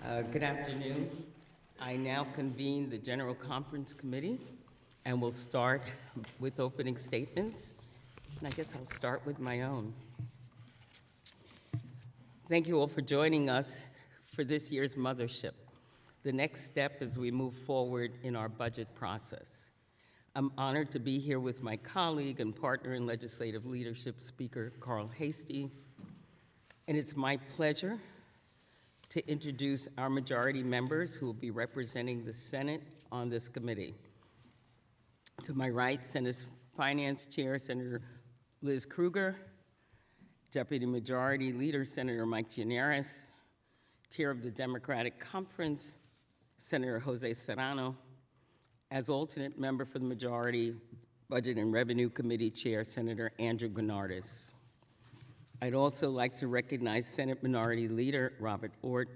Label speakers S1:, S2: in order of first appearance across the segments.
S1: Good afternoon. I now convene the General Conference Committee, and we'll start with opening statements. And I guess I'll start with my own. Thank you all for joining us for this year's Mothership, the next step as we move forward in our budget process. I'm honored to be here with my colleague and partner in legislative leadership, Speaker Carl Heastie, and it's my pleasure to introduce our majority members who will be representing the Senate on this committee. To my right, Senate Finance Chair, Senator Liz Krueger, Deputy Majority Leader, Senator Mike Gianaris, Chair of the Democratic Conference, Senator Jose Serrano, as alternate member for the Majority Budget and Revenue Committee Chair, Senator Andrew Gennardis. I'd also like to recognize Senate Minority Leader Robert Ortt,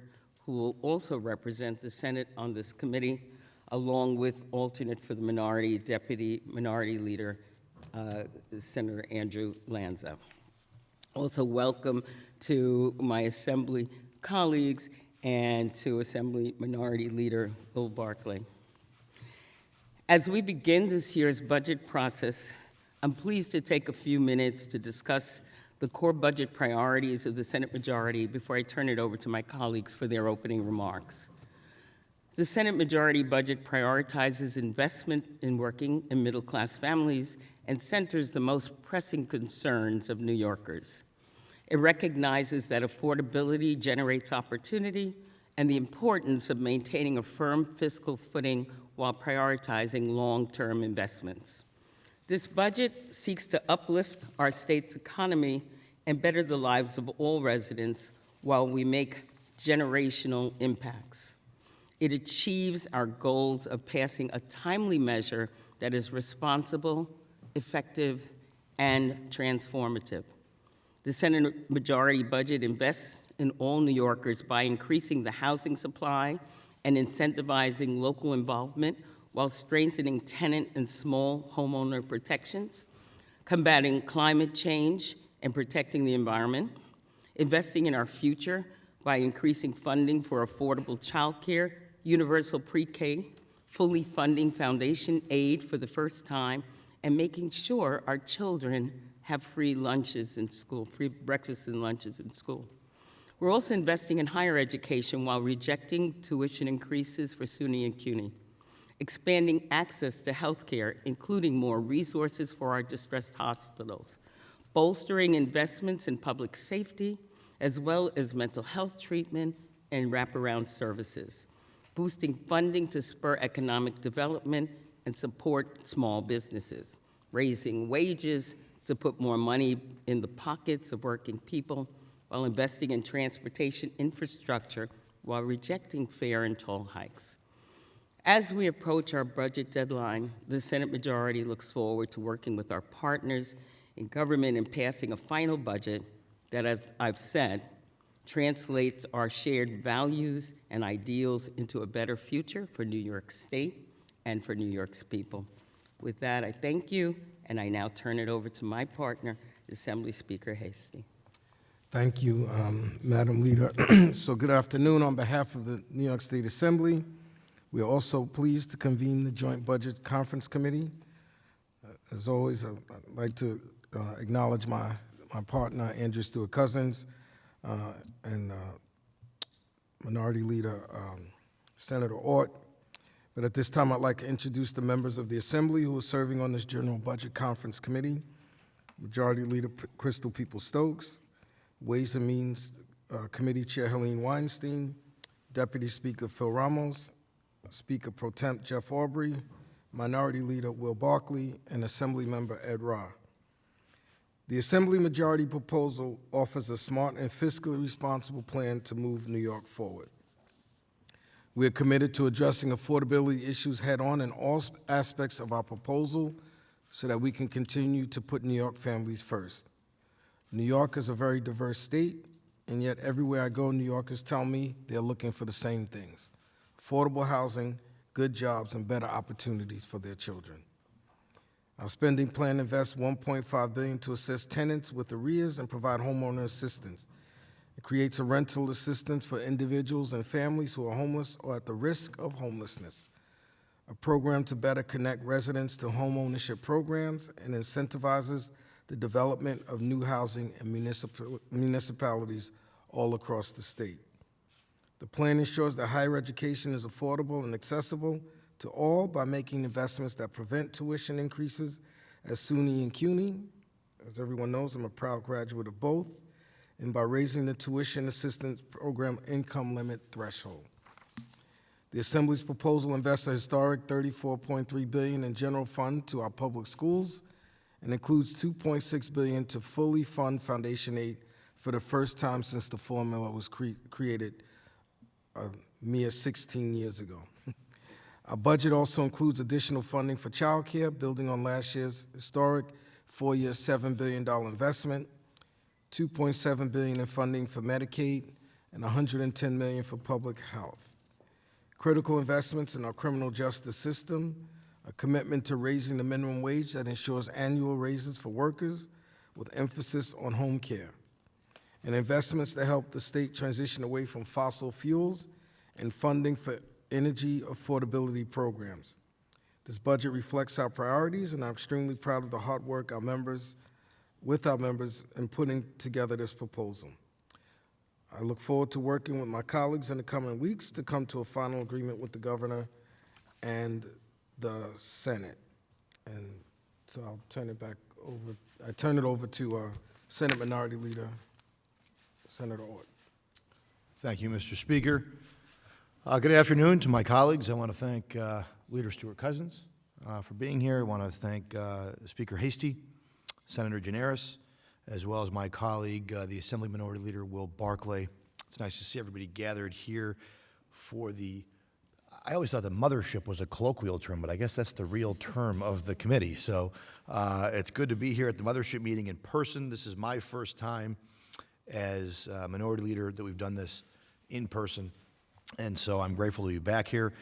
S1: who will also represent the Senate on this committee, along with alternate for the Minority Deputy Minority Leader, Senator Andrew Lanza. Also welcome to my Assembly colleagues and to Assembly Minority Leader Bill Barclay. As we begin this year's budget process, I'm pleased to take a few minutes to discuss the core budget priorities of the Senate majority before I turn it over to my colleagues for their opening remarks. The Senate majority budget prioritizes investment in working and middle-class families and centers the most pressing concerns of New Yorkers. It recognizes that affordability generates opportunity and the importance of maintaining a firm fiscal footing while prioritizing long-term investments. This budget seeks to uplift our state's economy and better the lives of all residents while we make generational impacts. It achieves our goals of passing a timely measure that is responsible, effective, and transformative. The Senate majority budget invests in all New Yorkers by increasing the housing supply and incentivizing local involvement while strengthening tenant and small homeowner protections, combating climate change and protecting the environment, investing in our future by increasing funding for affordable childcare, universal pre-K, fully funding foundation aid for the first time, and making sure our children have free lunches in school, free breakfasts and lunches in school. We're also investing in higher education while rejecting tuition increases for SUNY and CUNY, expanding access to health care, including more resources for our distressed hospitals, bolstering investments in public safety, as well as mental health treatment and wraparound services, boosting funding to spur economic development and support small businesses, raising wages to put more money in the pockets of working people, while investing in transportation infrastructure while rejecting fare and toll hikes. As we approach our budget deadline, the Senate majority looks forward to working with our partners in government and passing a final budget that, as I've said, translates our shared values and ideals into a better future for New York State and for New York's people. With that, I thank you, and I now turn it over to my partner, Assembly Speaker Heastie.
S2: Thank you, Madam Leader. So good afternoon. On behalf of the New York State Assembly, we are also pleased to convene the Joint Budget Conference Committee. As always, I'd like to acknowledge my partner, Andrew Stewart Cousins, and Minority Leader Senator Ortt. But at this time, I'd like to introduce the members of the Assembly who are serving on this General Budget Conference Committee. Majority Leader Crystal Peoples-Stokes, Ways and Means Committee Chair Helene Weinstein, Deputy Speaker Phil Ramos, Speaker Pro Temp Jeff Aubrey, Minority Leader Will Barclay, and Assembly Member Ed Rah. The Assembly Majority proposal offers a smart and fiscally responsible plan to move New York forward. We are committed to addressing affordability issues head-on in all aspects of our proposal so that we can continue to put New York families first. New York is a very diverse state, and yet everywhere I go, New Yorkers tell me they're looking for the same things: affordable housing, good jobs, and better opportunities for their children. Our spending plan invests $1.5 billion to assist tenants with arrears and provide homeowner assistance. It creates a rental assistance for individuals and families who are homeless or at the risk of homelessness, a program to better connect residents to home ownership programs, and incentivizes the development of new housing in municipalities all across the state. The plan ensures that higher education is affordable and accessible to all by making investments that prevent tuition increases at SUNY and CUNY. As everyone knows, I'm a proud graduate of both, and by raising the tuition assistance program income limit threshold. The Assembly's proposal invests a historic $34.3 billion in general fund to our public schools and includes $2.6 billion to fully fund foundation aid for the first time since the formula was created a mere 16 years ago. Our budget also includes additional funding for child care, building on last year's historic four-year, $7 billion investment, $2.7 billion in funding for Medicaid, and $110 million for public health. Critical investments in our criminal justice system, a commitment to raising the minimum wage that ensures annual raises for workers with emphasis on home care, and investments that help the state transition away from fossil fuels and funding for energy affordability programs. This budget reflects our priorities, and I'm extremely proud of the hard work with our members in putting together this proposal. I look forward to working with my colleagues in the coming weeks to come to a final agreement with the governor and the Senate. And so I'll turn it over to Senate Minority Leader, Senator Ort.
S3: Thank you, Mr. Speaker. Good afternoon to my colleagues. I want to thank Leader Stewart-Cousins for being here. I want to thank Speaker Hasty, Senator Gianaris, as well as my colleague, the Assembly Minority Leader Will Barclay. It's nice to see everybody gathered here for I always thought the mothership was a colloquial term, but I guess that's the real term of the committee. So it's good to be here at the mothership meeting in person. This is my first time as Minority Leader that we've done this in person, and so I'm grateful to be back here.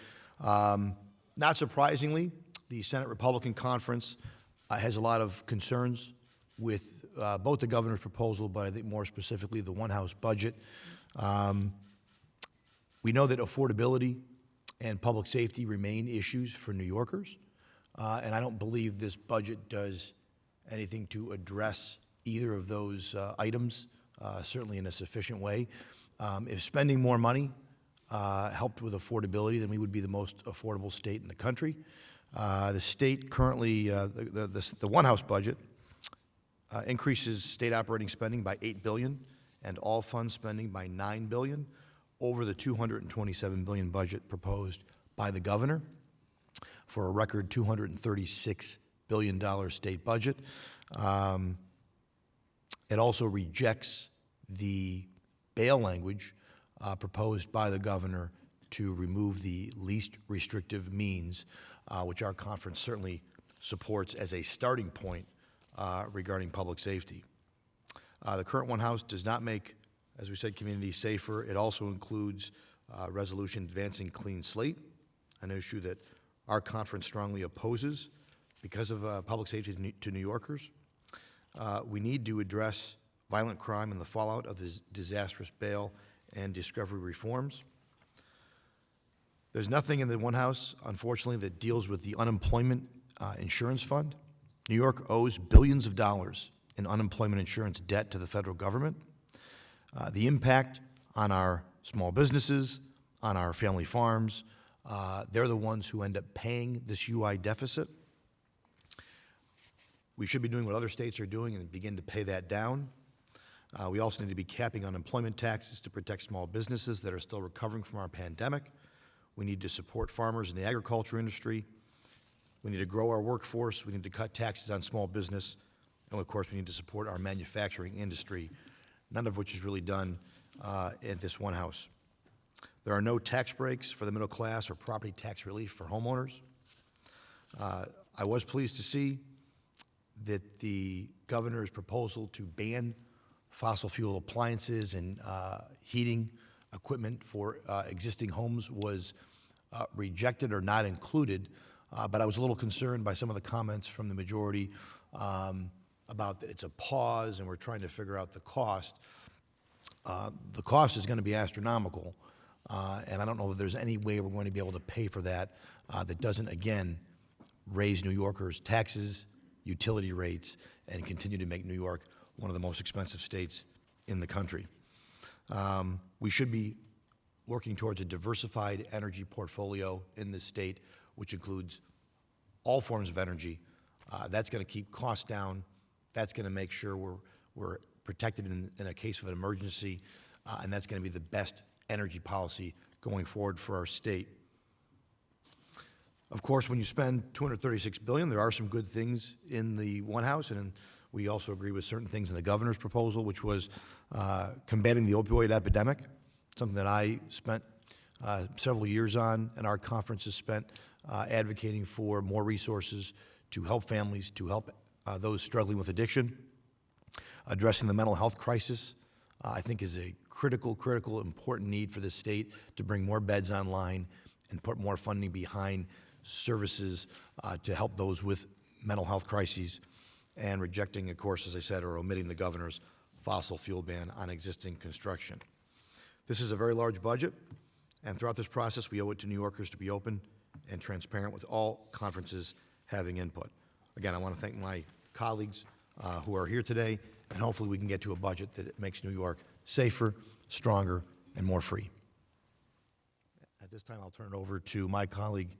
S3: Not surprisingly, the Senate Republican Conference has a lot of concerns with both the governor's proposal, but I think more specifically the one-house budget. We know that affordability and public safety remain issues for New Yorkers, and I don't believe this budget does anything to address either of those items, certainly in a sufficient way. If spending more money helped with affordability, then we would be the most affordable state in the country. The state currently, the one-house budget increases state operating spending by $8 billion and all fund spending by $9 billion over the $227 billion budget proposed by the governor for a record $236 billion state budget. It also rejects the bail language proposed by the governor to remove the least restrictive means, which our conference certainly supports as a starting point regarding public safety. The current one house does not make, as we said, communities safer. It also includes resolution advancing clean slate, an issue that our conference strongly opposes because of public safety to New Yorkers. We need to address violent crime and the fallout of the disastrous bail and discovery reforms. There's nothing in the one house, unfortunately, that deals with the unemployment insurance fund. New York owes billions of dollars in unemployment insurance debt to the federal government. The impact on our small businesses, on our family farms, they're the ones who end up paying this UI deficit. We should be doing what other states are doing and begin to pay that down. We also need to be capping unemployment taxes to protect small businesses that are still recovering from our pandemic. We need to support farmers in the agriculture industry. We need to grow our workforce. We need to cut taxes on small business. And of course, we need to support our manufacturing industry, none of which is really done at this one house. There are no tax breaks for the middle class or property tax relief for homeowners. I was pleased to see that the governor's proposal to ban fossil fuel appliances and heating equipment for existing homes was rejected or not included, but I was a little concerned by some of the comments from the majority about that it's a pause and we're trying to figure out the cost. The cost is going to be astronomical, and I don't know that there's any way we're going to be able to pay for that that doesn't, again, raise New Yorkers' taxes, utility rates, and continue to make New York one of the most expensive states in the country. We should be working towards a diversified energy portfolio in this state, which includes all forms of energy. That's going to keep costs down. That's going to make sure we're protected in a case of an emergency, and that's going to be the best energy policy going forward for our state. Of course, when you spend $236 billion, there are some good things in the One House, and we also agree with certain things in the governor's proposal, which was combating the opioid epidemic, something that I spent several years on, and our conference has spent advocating for more resources to help families, to help those struggling with addiction. Addressing the mental health crisis, I think, is a critical, important need for this state to bring more beds online and put more funding behind services to help those with mental health crises, and rejecting, of course, as I said, or omitting the governor's fossil fuel ban on existing construction. This is a very large budget, and throughout this process, we owe it to New Yorkers to be open and transparent with all conferences having input. Again, I want to thank my colleagues who are here today, and hopefully we can get to a budget that makes New York safer, stronger, and more free. At this time, I'll turn it over to my colleague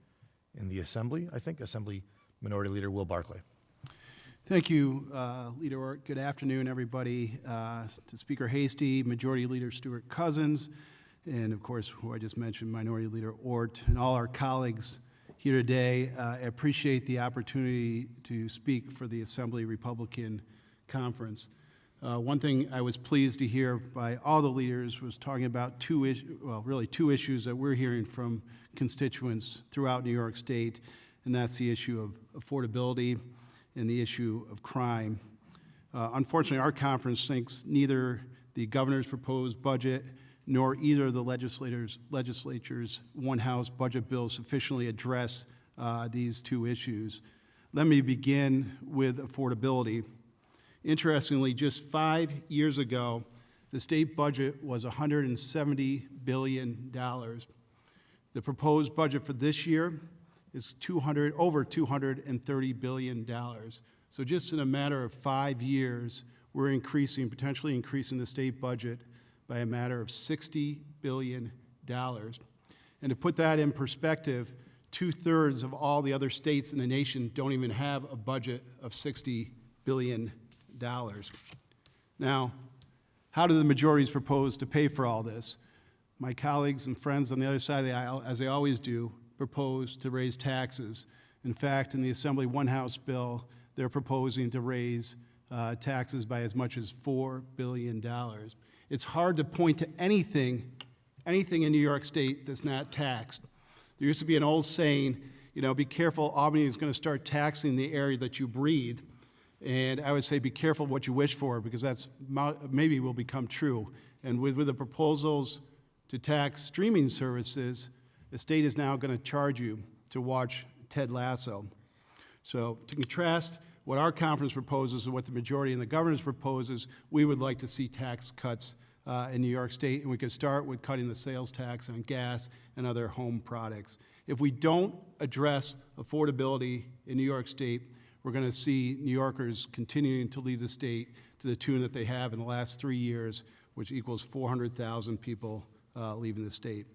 S3: in the Assembly, I think, Assembly Minority Leader Will Barclay.
S4: Thank you, Leader Ort. Good afternoon, everybody. To Speaker Hasty, Majority Leader Stewart Cousins, and of course, who I just mentioned, Minority Leader Ort, and all our colleagues here today. I appreciate the opportunity to speak for the Assembly Republican Conference. One thing I was pleased to hear by all the leaders was talking about two issues that we're hearing from constituents throughout New York State, and that's the issue of affordability and the issue of crime. Unfortunately, our conference thinks neither the governor's proposed budget nor either of the legislature's one-house budget bills sufficiently address these two issues. Let me begin with affordability. Interestingly, just 5 years ago, the state budget was $170 billion. The proposed budget for this year is over $230 billion. So just in a matter of 5 years, we're potentially increasing the state budget by a matter of $60 billion. And to put that in perspective, 2/3 of all the other states in the nation don't even have a budget of $60 billion. Now, how do the majorities propose to pay for all this? My colleagues and friends on the other side of the aisle, as they always do, propose to raise taxes. In fact, in the Assembly One House bill, they're proposing to raise taxes by as much as $4 billion. It's hard to point to anything in New York State that's not taxed. There used to be an old saying, be careful, Albany is going to start taxing the air that you breathe. And I would say be careful what you wish for, because that's maybe will become true. And with the proposals to tax streaming services, the state is now going to charge you to watch Ted Lasso. So to contrast what our conference proposes and what the majority and the governor's proposes, we would like to see tax cuts in New York State, and we could start with cutting the sales tax on gas and other home products. If we don't address affordability in New York State, we're going to see New Yorkers continuing to leave the state to the tune that they have in the last 3 years, which equals 400,000 people leaving the state.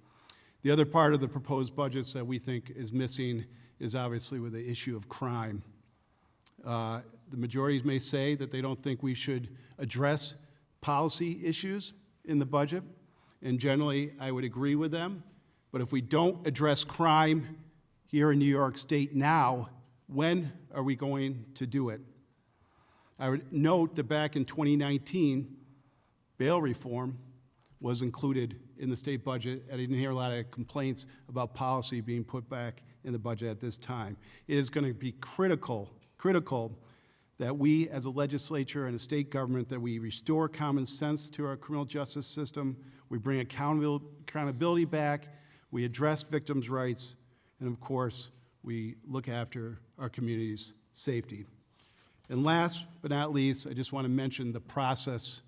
S4: The other part of the proposed budgets that we think is missing is obviously with the issue of crime. The majorities may say that they don't think we should address policy issues in the budget, and generally I would agree with them. But if we don't address crime here in New York State now, when are we going to do it? I would note that back in 2019, bail reform was included in the state budget. I didn't hear a lot of complaints about policy being put back in the budget at this time. It is going to be critical that we as a legislature and a state government, that we restore common sense to our criminal justice system, we bring accountability back, we address victims' rights, and of course, we look after our community's safety. And last but not least, I just want to mention the process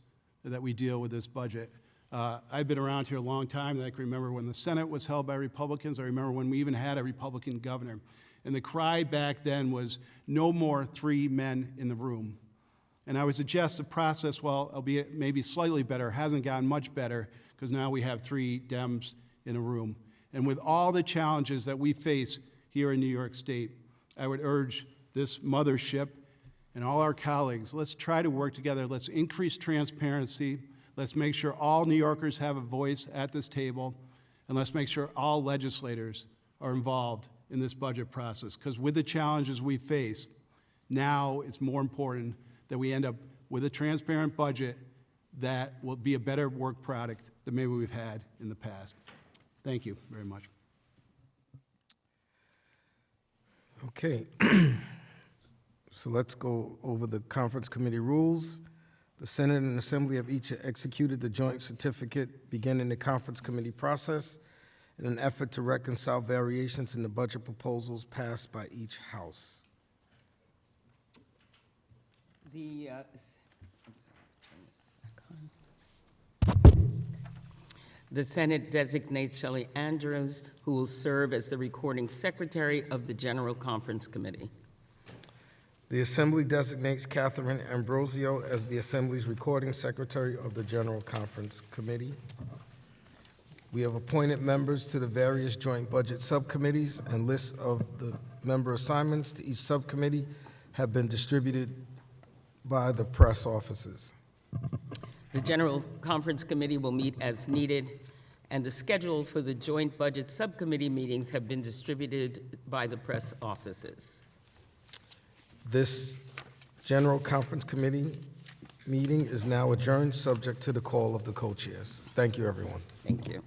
S4: that we deal with this budget. I've been around here a long time, and I can remember when the Senate was held by Republicans. I remember when we even had a Republican governor. And the cry back then was, no more 3 men in the room. And I would suggest the process, well, albeit maybe slightly better, hasn't gotten much better, because now we have 3 Dems in a room. And with all the challenges that we face here in New York State, I would urge this mothership and all our colleagues, let's try to work together. Let's increase transparency. Let's make sure all New Yorkers have a voice at this table. And let's make sure all legislators are involved in this budget process. Because with the challenges we face, now it's more important that we end up with a transparent budget that will be a better work product than maybe we've had in the past. Thank you very much.
S2: Okay. So let's go over the conference committee rules. The Senate and Assembly have each executed the joint certificate beginning the conference committee process in an effort to reconcile variations in the budget proposals passed by each house.
S1: The Senate designates Shelley Andrews, who will serve as the recording secretary of the General Conference Committee.
S2: The Assembly designates Catherine Ambrosio as the Assembly's recording secretary of the General Conference Committee. We have appointed members to the various joint budget subcommittees, and lists of the member assignments to each subcommittee have been distributed by the press offices.
S1: The General Conference Committee will meet as needed, and the schedule for the joint budget subcommittee meetings have been distributed by the press offices.
S2: This General Conference Committee meeting is now adjourned, subject to the call of the co-chairs. Thank you, everyone.
S1: Thank you.